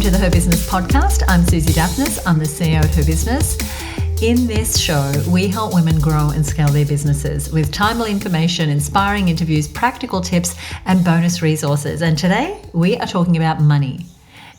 to the HerBusiness Podcast. I'm Susie Daphnis. I'm the CEO at HerBusiness. In this show, we help women grow and scale their businesses with timely information, inspiring interviews, practical tips, and bonus resources. And today, we are talking about money.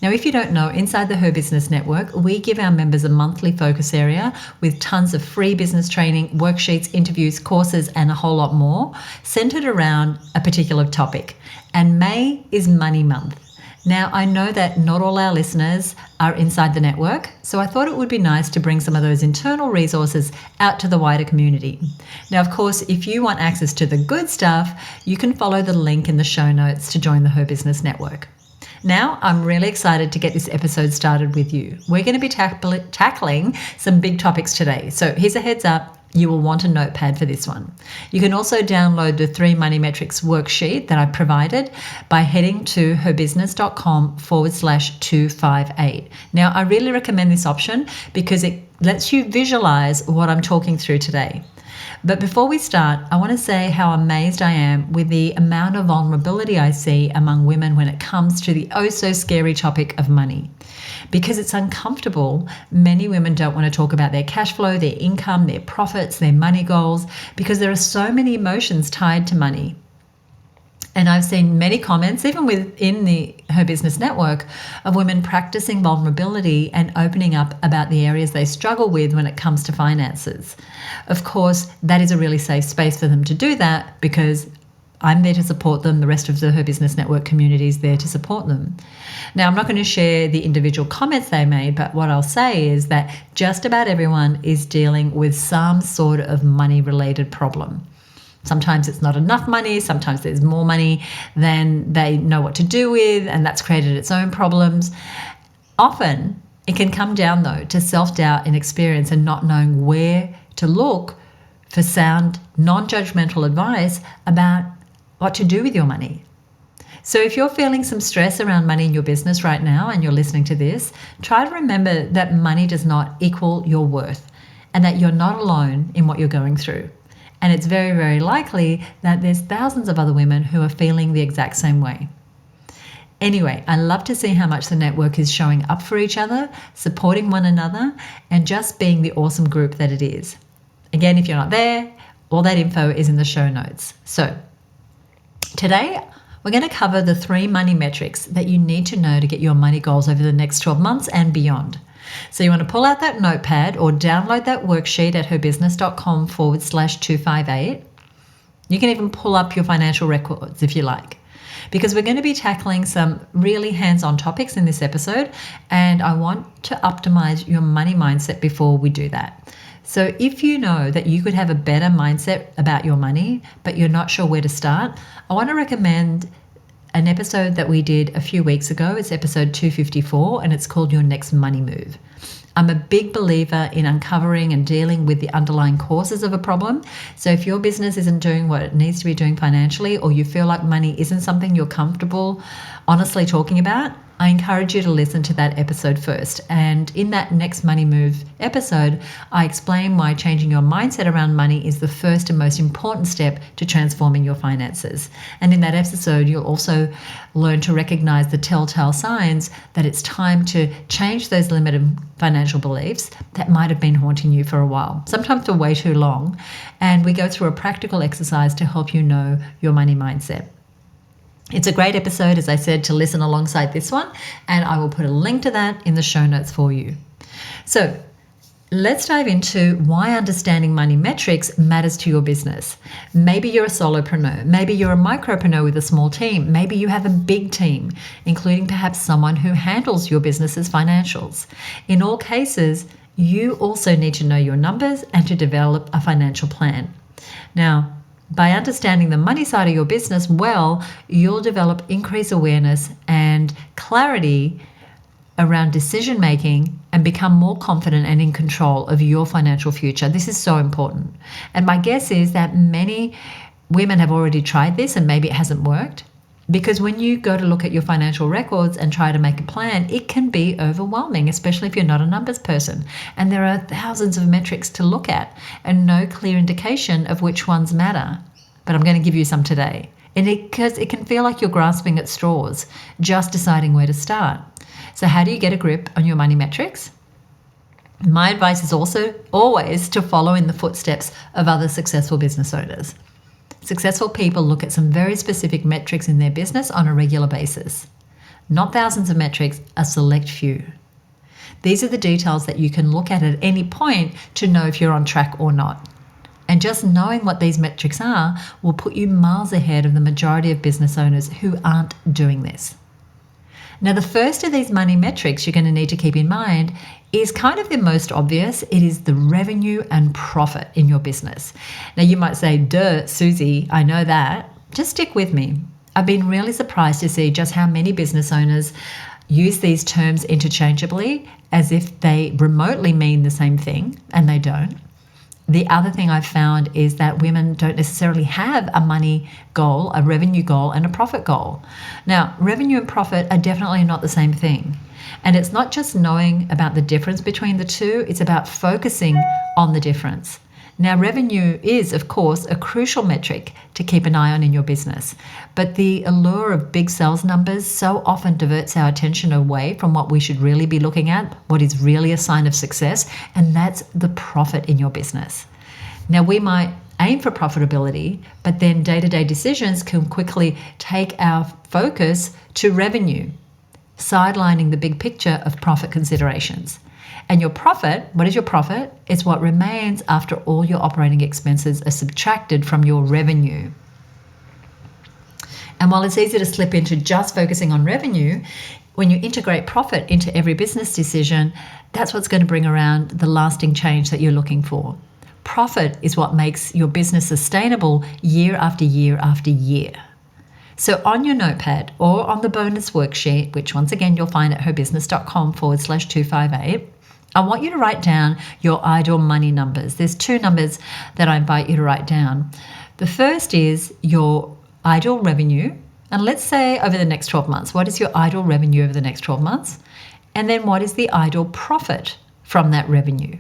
Now, if you don't know, inside the HerBusiness Network, we give our members a monthly focus area with tons of free business training, worksheets, interviews, courses, and a whole lot more centered around a particular topic. And May is Money Month. Now, I know that not all our listeners are inside the network, so I thought it would be nice to bring some of those internal resources out to the wider community. Now, of course, if you want access to the good stuff, you can follow the link in the show notes to join the HerBusiness Network. Now, I'm really excited to get this episode started with you. We're going to be tackling some big topics today. So here's a heads up. You will want a notepad for this one. You can also download the 3 Money Metrics worksheet that I provided by heading to herbusiness.com/258. Now, I really recommend this option because it lets you visualize what I'm talking through today. But before we start, I want to say how amazed I am with the amount of vulnerability I see among women when it comes to the oh-so-scary topic of money. Because it's uncomfortable, many women don't want to talk about their cash flow, their income, their profits, their money goals, because there are so many emotions tied to money. And I've seen many comments, even within the HerBusiness Network, of women practicing vulnerability and opening up about the areas they struggle with when it comes to finances. Of course, that is a really safe space for them to do that because I'm there to support them. The rest of the HerBusiness Network community is there to support them. Now, I'm not going to share the individual comments they made, but what I'll say is that just about everyone is dealing with some sort of money-related problem. Sometimes it's not enough money, sometimes there's more money than they know what to do with, and that's created its own problems. Often, it can come down, though, to self-doubt and experience and not knowing where to look for sound, non-judgmental advice about what to do with your money. So if you're feeling some stress around money in your business right now and you're listening to this, try to remember that money does not equal your worth and that you're not alone in what you're going through. And it's very, very likely that there's thousands of other women who are feeling the exact same way. Anyway, I love to see how much the network is showing up for each other, supporting one another, and just being the awesome group that it is. Again, if you're not there, all that info is in the show notes. So today, we're going to cover the 3 money metrics that you need to know to get your money goals over the next 12 months and beyond. So you want to pull out that notepad or download that worksheet at herbusiness.com/258. You can even pull up your financial records if you like, because we're going to be tackling some really hands-on topics in this episode, and I want to optimize your money mindset before we do that. So if you know that you could have a better mindset about your money, but you're not sure where to start, I want to recommend an episode that we did a few weeks ago. It's episode 254, and it's called Your Next Money Move. I'm a big believer in uncovering and dealing with the underlying causes of a problem. So if your business isn't doing what it needs to be doing financially, or you feel like money isn't something you're comfortable honestly talking about, I encourage you to listen to that episode first. And in that Next Money Move episode, I explain why changing your mindset around money is the first and most important step to transforming your finances. And in that episode, you'll also learn to recognize the telltale signs that it's time to change those limited financial beliefs that might have been haunting you for a while, sometimes for way too long. And we go through a practical exercise to help you know your money mindset. It's a great episode, as I said, to listen alongside this one, and I will put a link to that in the show notes for you. So let's dive into why understanding money metrics matters to your business. Maybe you're a solopreneur. Maybe you're a micropreneur with a small team. Maybe you have a big team, including perhaps someone who handles your business's financials. In all cases, you also need to know your numbers and to develop a financial plan. Now, by understanding the money side of your business well, you'll develop increased awareness and clarity around decision making and become more confident and in control of your financial future. This is so important. And my guess is that many women have already tried this and maybe it hasn't worked, because when you go to look at your financial records and try to make a plan, it can be overwhelming, especially if you're not a numbers person. And there are thousands of metrics to look at and no clear indication of which ones matter. But I'm going to give you some today. because it can feel like you're grasping at straws, just deciding where to start. So how do you get a grip on your money metrics? My advice is also always to follow in the footsteps of other successful business owners. Successful people look at some very specific metrics in their business on a regular basis. Not thousands of metrics, a select few. These are the details that you can look at any point to know if you're on track or not. And just knowing what these metrics are will put you miles ahead of the majority of business owners who aren't doing this. Now, the first of these money metrics you're going to need to keep in mind is kind of the most obvious. It is the revenue and profit in your business. Now, you might say, duh, Susie, I know that. Just stick with me. I've been really surprised to see just how many business owners use these terms interchangeably as if they remotely mean the same thing, and they don't. The other thing I've found is that women don't necessarily have a money goal, a revenue goal, and a profit goal. Now, revenue and profit are definitely not the same thing. And it's not just knowing about the difference between the two, it's about focusing on the difference. Now, revenue is, of course, a crucial metric to keep an eye on in your business. But the allure of big sales numbers so often diverts our attention away from what we should really be looking at, what is really a sign of success, and that's the profit in your business. Now, we might aim for profitability, but then day-to-day decisions can quickly take our focus to revenue, sidelining the big picture of profit considerations. And your profit, what is your profit? It's what remains after all your operating expenses are subtracted from your revenue. And while it's easy to slip into just focusing on revenue, when you integrate profit into every business decision, that's what's going to bring around the lasting change that you're looking for. Profit is what makes your business sustainable year after year after year. So on your notepad or on the bonus worksheet, which once again you'll find at herbusiness.com/258, I want you to write down your ideal money numbers. There's two numbers that I invite you to write down. The first is your ideal revenue. And let's say over the next 12 months, what is your ideal revenue over the next 12 months? And then what is the ideal profit from that revenue?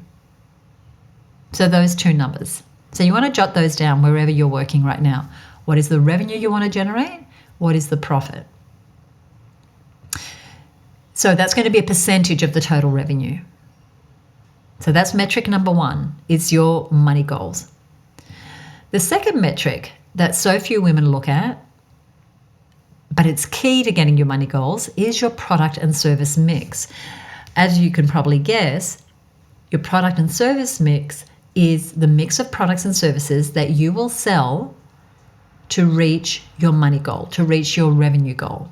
So those two numbers. So you want to jot those down wherever you're working right now. What is the revenue you want to generate? What is the profit? So that's going to be a percentage of the total revenue. So that's metric number one, is your money goals. The second metric that so few women look at, but it's key to getting your money goals, is your product and service mix. As you can probably guess, your product and service mix is the mix of products and services that you will sell to reach your money goal, to reach your revenue goal.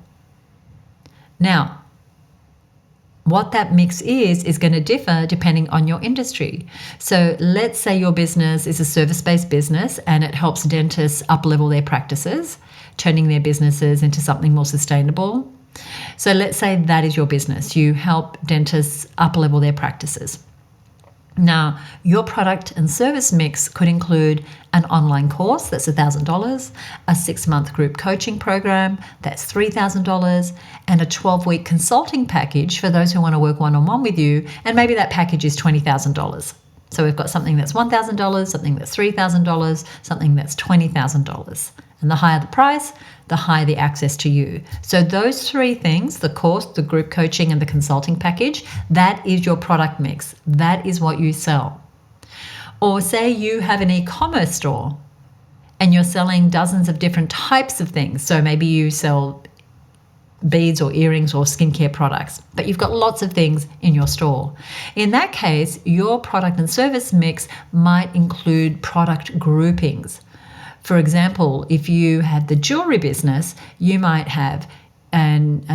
Now, what that mix is going to differ depending on your industry. So let's say your business is a service-based business and it helps dentists up-level their practices, turning their businesses into something more sustainable. So let's say that is your business. You help dentists up-level their practices. Now, your product and service mix could include an online course that's $1,000, a 6-month group coaching program that's $3,000, and a 12-week consulting package for those who want to work one-on-one with you, and maybe that package is $20,000. So we've got something that's $1,000, something that's $3,000, something that's $20,000. And the higher the price, the higher the access to you. So those three things, the course, the group coaching, and the consulting package, that is your product mix. That is what you sell. Or say you have an e-commerce store and you're selling dozens of different types of things. So maybe you sell beads or earrings or skincare products, but you've got lots of things in your store. In that case, your product and service mix might include product groupings. For example, if you had the jewelry business, you might have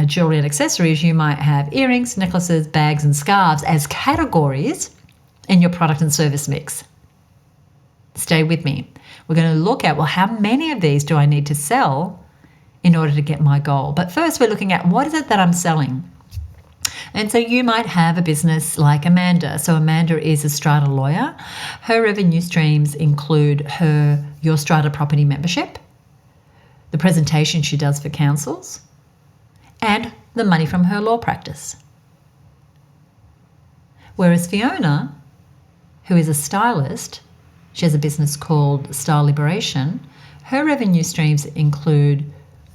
jewelry and accessories, you might have earrings, necklaces, bags, and scarves as categories in your product and service mix. Stay with me. We're going to look at, well, how many of these do I need to sell in order to get my goal? But first, we're looking at what is it that I'm selling? And so you might have a business like Amanda. So Amanda is a strata lawyer. Her revenue streams include your strata property membership, the presentation she does for councils, and the money from her law practice. Whereas Fiona, who is a stylist, she has a business called Style Liberation. Her revenue streams include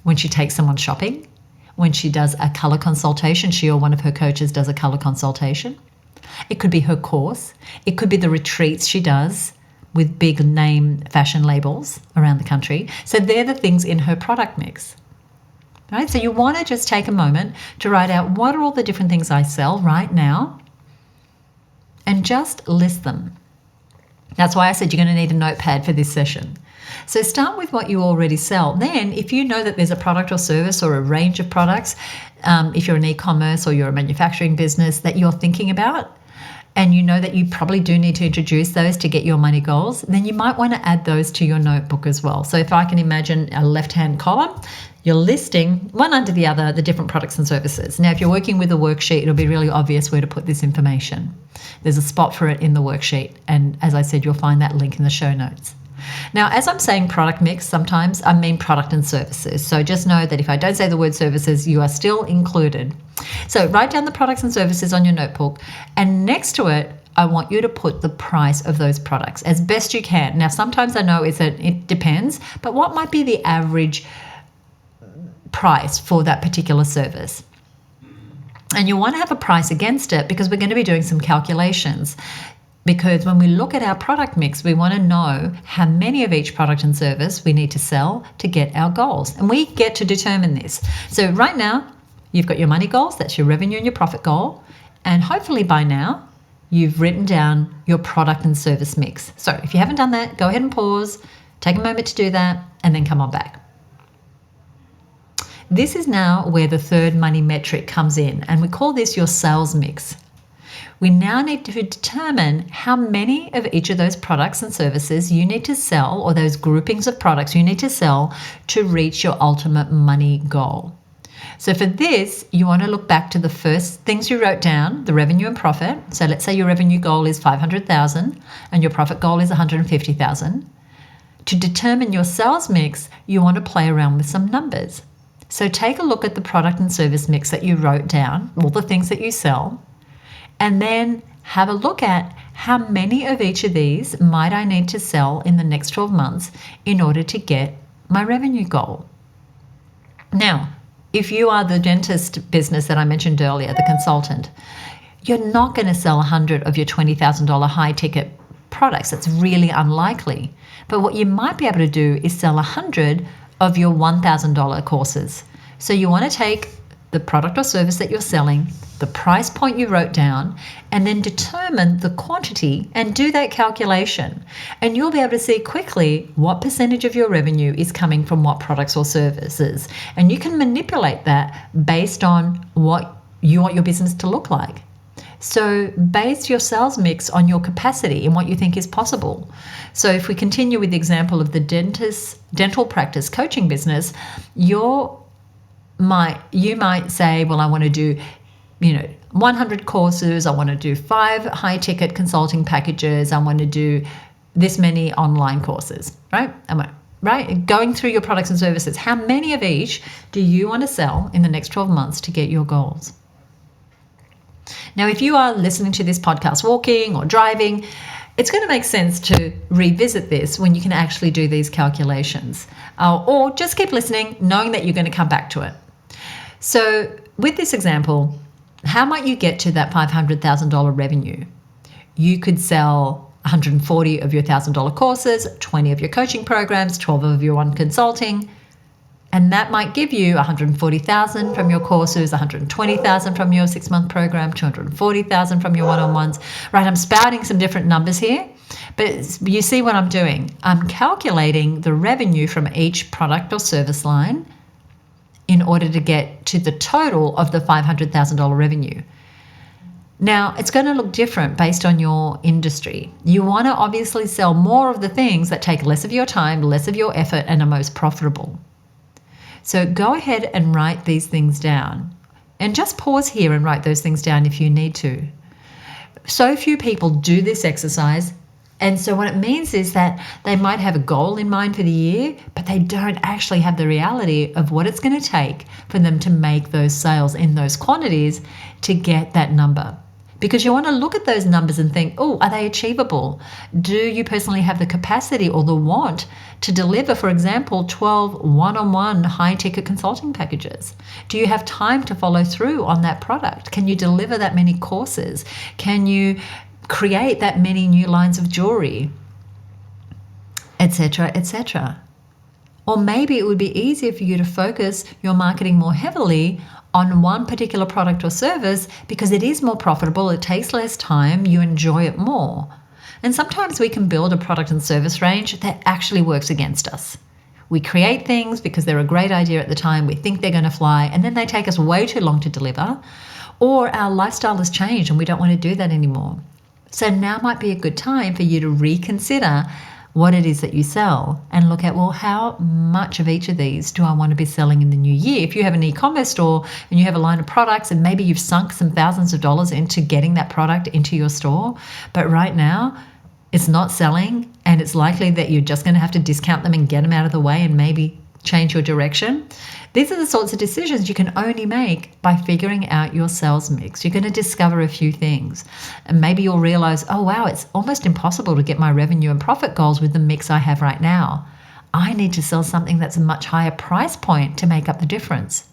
when she takes someone shopping, when she does a color consultation, she or one of her coaches does a color consultation. It could be her course. It could be the retreats she does with big name fashion labels around the country. So they're the things in her product mix. Right? So you want to just take a moment to write out what are all the different things I sell right now and just list them. That's why I said you're going to need a notepad for this session. So start with what you already sell. Then if you know that there's a product or service or a range of products, if you're an e-commerce or you're a manufacturing business that you're thinking about, and you know that you probably do need to introduce those to get your money goals, then you might want to add those to your notebook as well. So if I can imagine a left-hand column, you're listing one under the other the different products and services. Now, if you're working with a worksheet, it'll be really obvious where to put this information. There's a spot for it in the worksheet. And as I said, you'll find that link in the show notes. Now, as I'm saying product mix, sometimes I mean product and services. So just know that if I don't say the word services, you are still included. So write down the products and services on your notebook, and next to it, I want you to put the price of those products as best you can. Now, sometimes I know it depends, but what might be the average price for that particular service? And you want to have a price against it because we're going to be doing some calculations. Because when we look at our product mix, we want to know how many of each product and service we need to sell to get our goals. And we get to determine this. So right now, you've got your money goals, that's your revenue and your profit goal. And hopefully by now, you've written down your product and service mix. So if you haven't done that, go ahead and pause, take a moment to do that, and then come on back. This is now where the third money metric comes in, and we call this your sales mix. We now need to determine how many of each of those products and services you need to sell, or those groupings of products you need to sell to reach your ultimate money goal. So for this, you want to look back to the first things you wrote down, the revenue and profit. So let's say your revenue goal is $500,000 and your profit goal is $150,000. To determine your sales mix, you want to play around with some numbers. So take a look at the product and service mix that you wrote down, all the things that you sell, and then have a look at how many of each of these might I need to sell in the next 12 months in order to get my revenue goal. Now, if you are the dentist business that I mentioned earlier, the consultant, you're not going to sell 100 of your $20,000 high ticket products. It's really unlikely. But what you might be able to do is sell 100 of your $1,000 courses. So you want to take the product or service that you're selling, the price point you wrote down, and then determine the quantity and do that calculation. And you'll be able to see quickly what percentage of your revenue is coming from what products or services. And you can manipulate that based on what you want your business to look like. So base your sales mix on your capacity and what you think is possible. So if we continue with the example of the dental practice coaching business, you might say, well, I want to do 100 courses, I want to do 5 high ticket consulting packages, I want to do this many online courses, right? Right? Going through your products and services, how many of each do you want to sell in the next 12 months to get your goals? Now, if you are listening to this podcast walking or driving, it's going to make sense to revisit this when you can actually do these calculations, or just keep listening, knowing that you're going to come back to it. So with this example, how might you get to that $500,000 revenue? You could sell 140 of your $1,000 courses, 20 of your coaching programs, 12 of your one consulting, and that might give you $140,000 from your courses, $120,000 from your 6-month program, $240,000 from your one-on-ones. Right, I'm spouting some different numbers here, but you see what I'm doing. I'm calculating the revenue from each product or service line in order to get to the total of the $500,000 revenue. Now, it's going to look different based on your industry. You want to obviously sell more of the things that take less of your time, less of your effort, and are most profitable. So go ahead and write these things down, and just pause here and write those things down if you need to. So few people do this exercise, and so what it means is that they might have a goal in mind for the year, but they don't actually have the reality of what it's going to take for them to make those sales in those quantities to get that number. because you want to look at those numbers and think, oh, are they achievable? Do you personally have the capacity or the want to deliver, for example, 12 one-on-one high-ticket consulting packages? Do you have time to follow through on that product? Can you deliver that many courses? Can you create that many new lines of jewelry, etc., etc.? Or maybe it would be easier for you to focus your marketing more heavily on one particular product or service because it is more profitable, it takes less time, you enjoy it more. And sometimes we can build a product and service range that actually works against us. We create things because they're a great idea at the time, we think they're going to fly, and then they take us way too long to deliver, or our lifestyle has changed and we don't want to do that anymore. So now might be a good time for you to reconsider what it is that you sell and look at, well, how much of each of these do I want to be selling in the new year? If you have an e-commerce store and you have a line of products and maybe you've sunk some thousands of dollars into getting that product into your store, but right now it's not selling and it's likely that you're just going to have to discount them and get them out of the way and maybe change your direction. These are the sorts of decisions you can only make by figuring out your sales mix. You're going to discover a few things, and maybe you'll realize, oh wow, it's almost impossible to get my revenue and profit goals with the mix I have right now. I need to sell something that's a much higher price point to make up the difference.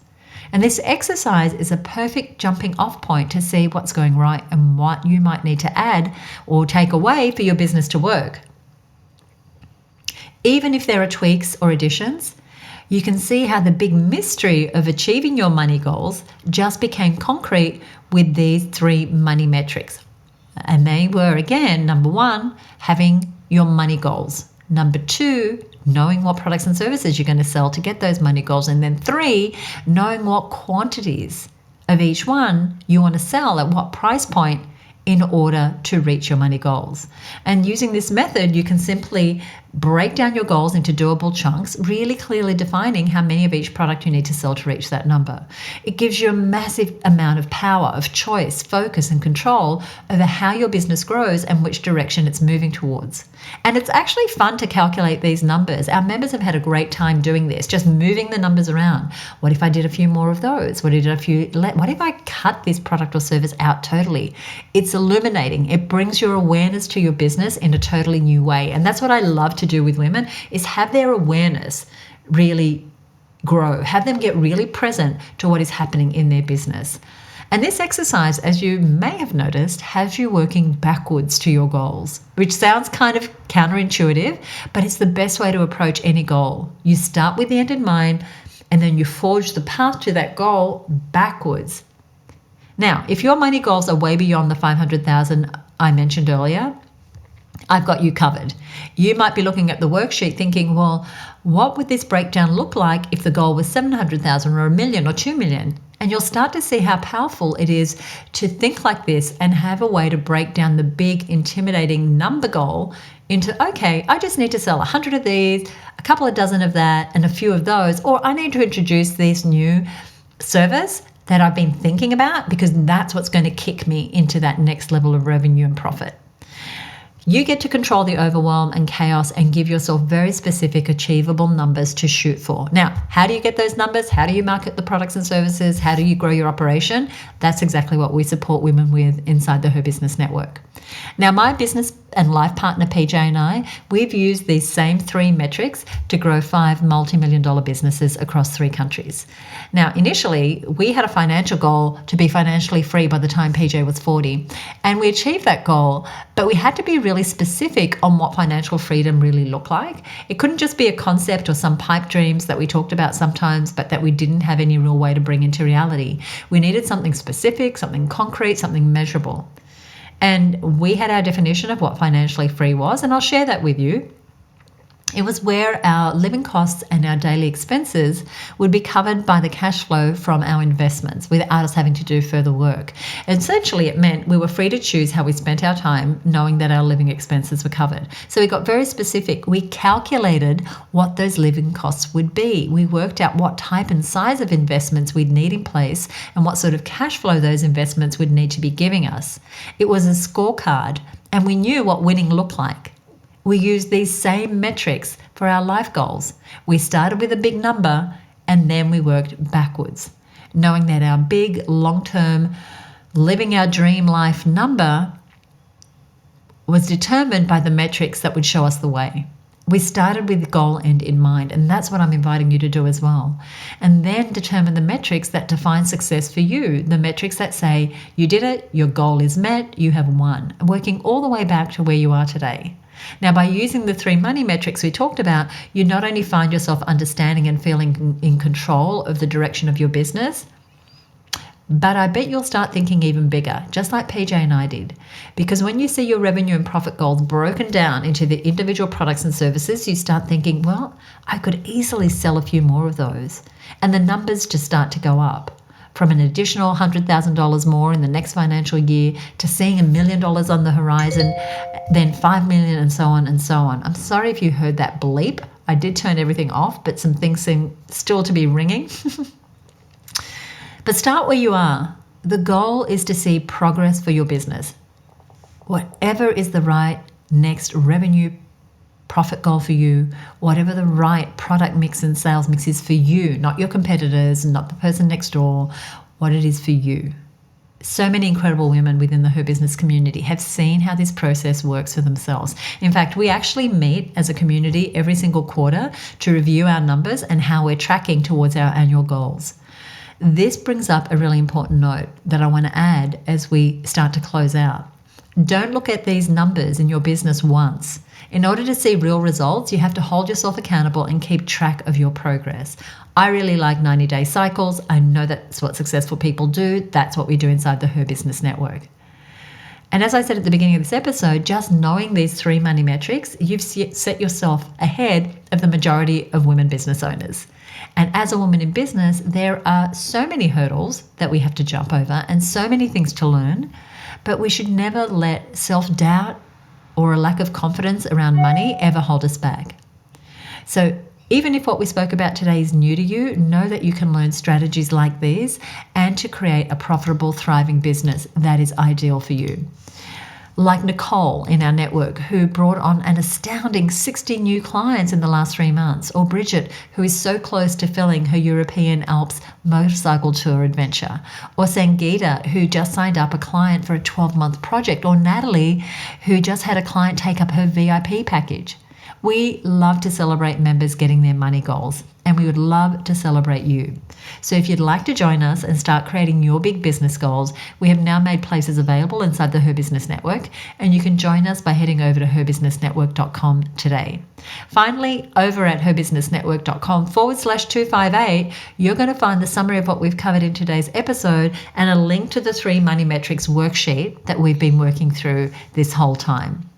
And this exercise is a perfect jumping off point to see what's going right and what you might need to add or take away for your business to work. Even if there are tweaks or additions, you can see how the big mystery of achieving your money goals just became concrete with these 3 money metrics. And they were, again, number 1, having your money goals. Number 2, knowing what products and services you're going to sell to get those money goals. And then 3, knowing what quantities of each one you want to sell at what price point in order to reach your money goals. And using this method, you can simply break down your goals into doable chunks, really clearly defining how many of each product you need to sell to reach that number. It gives you a massive amount of power, of choice, focus, and control over how your business grows and which direction it's moving towards. And it's actually fun to calculate these numbers. Our members have had a great time doing this, just moving the numbers around. What if I did a few more of those? What if I cut this product or service out totally? It's illuminating. It brings your awareness to your business in a totally new way. And that's what I love to do with women, is have their awareness really grow, have them get really present to what is happening in their business. And this exercise, as you may have noticed, has you working backwards to your goals, which sounds kind of counterintuitive, but it's the best way to approach any goal. You start with the end in mind, and then you forge the path to that goal backwards. Now, if your money goals are way beyond the 500,000 I mentioned earlier, I've got you covered. You might be looking at the worksheet thinking, well, what would this breakdown look like if the goal was 700,000 or $1 million or $2 million? And you'll start to see how powerful it is to think like this and have a way to break down the big, intimidating number goal into, okay, I just need to sell 100 of these, a couple of dozen of that, and a few of those, or I need to introduce this new service that I've been thinking about because that's what's going to kick me into that next level of revenue and profit. You get to control the overwhelm and chaos and give yourself very specific, achievable numbers to shoot for. Now, how do you get those numbers? How do you market the products and services? How do you grow your operation? That's exactly what we support women with inside the HerBusiness Network. Now, my business and life partner, PJ, and I, we've used these same 3 metrics to grow 5 multi-million-dollar businesses across 3 countries. Now, initially, we had a financial goal to be financially free by the time PJ was 40, and we achieved that goal, but we had to be really specific on what financial freedom really looked like. It couldn't just be a concept or some pipe dreams that we talked about sometimes, but that we didn't have any real way to bring into reality. We needed something specific, something concrete, something measurable. And we had our definition of what financially free was, and I'll share that with you. It was where our living costs and our daily expenses would be covered by the cash flow from our investments without us having to do further work. Essentially, it meant we were free to choose how we spent our time, knowing that our living expenses were covered. So we got very specific. We calculated what those living costs would be. We worked out what type and size of investments we'd need in place and what sort of cash flow those investments would need to be giving us. It was a scorecard, and we knew what winning looked like. We used these same metrics for our life goals. We started with a big number and then we worked backwards, knowing that our big long-term living our dream life number was determined by the metrics that would show us the way. We started with the goal end in mind, and that's what I'm inviting you to do as well. And then determine the metrics that define success for you, the metrics that say you did it, your goal is met, you have won, working all the way back to where you are today. Now, by using the 3 money metrics we talked about, you not only find yourself understanding and feeling in control of the direction of your business, but I bet you'll start thinking even bigger, just like PJ and I did. Because when you see your revenue and profit goals broken down into the individual products and services, you start thinking, well, I could easily sell a few more of those. And the numbers just start to go up. From an additional $100,000 more in the next financial year to seeing $1 million on the horizon, then $5 million, and so on and so on. I'm sorry if you heard that bleep. I did turn everything off, but some things seem still to be ringing. But start where you are. The goal is to see progress for your business. Whatever is the right next revenue profit goal for you, whatever the right product mix and sales mix is for you, not your competitors, not the person next door, what it is for you. So many incredible women within the Her Business community have seen how this process works for themselves. In fact, we actually meet as a community every single quarter to review our numbers and how we're tracking towards our annual goals. This brings up a really important note that I want to add as we start to close out. Don't look at these numbers in your business once. In order to see real results, you have to hold yourself accountable and keep track of your progress. I really like 90-day cycles. I know that's what successful people do. That's what we do inside the Her Business Network. And as I said at the beginning of this episode, just knowing these 3 money metrics, you've set yourself ahead of the majority of women business owners. And as a woman in business, there are so many hurdles that we have to jump over and so many things to learn, but we should never let self-doubt or a lack of confidence around money ever hold us back. So even if what we spoke about today is new to you, know that you can learn strategies like these and to create a profitable, thriving business that is ideal for you. Like Nicole in our network, who brought on an astounding 60 new clients in the last 3 months, or Bridget, who is so close to filling her European Alps motorcycle tour adventure, or Sangeeta, who just signed up a client for a 12-month project, or Natalie, who just had a client take up her VIP package. We love to celebrate members getting their money goals, and we would love to celebrate you. So if you'd like to join us and start creating your big business goals, we have now made places available inside the Her Business Network, and you can join us by heading over to herbusinessnetwork.com today. Finally, over at herbusinessnetwork.com/258, you're going to find the summary of what we've covered in today's episode and a link to the 3 money metrics worksheet that we've been working through this whole time.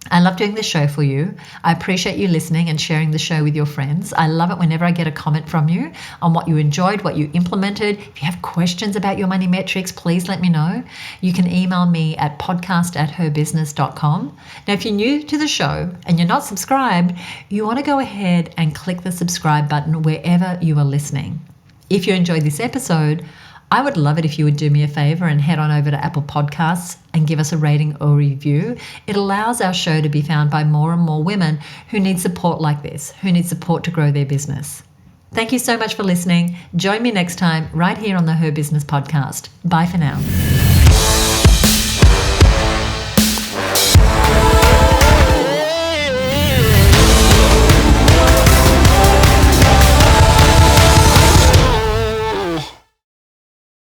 I love doing this show for you. I appreciate you listening and sharing the show with your friends. I love it whenever I get a comment from you on what you enjoyed, what you implemented. If you have questions about your money metrics, please let me know. You can email me at podcast@herbusiness.com. Now, if you're new to the show and you're not subscribed, you want to go ahead and click the subscribe button wherever you are listening. If you enjoyed this episode, I would love it if you would do me a favor and head on over to Apple Podcasts and give us a rating or review. It allows our show to be found by more and more women who need support like this, who need support to grow their business. Thank you so much for listening. Join me next time right here on the Her Business Podcast. Bye for now.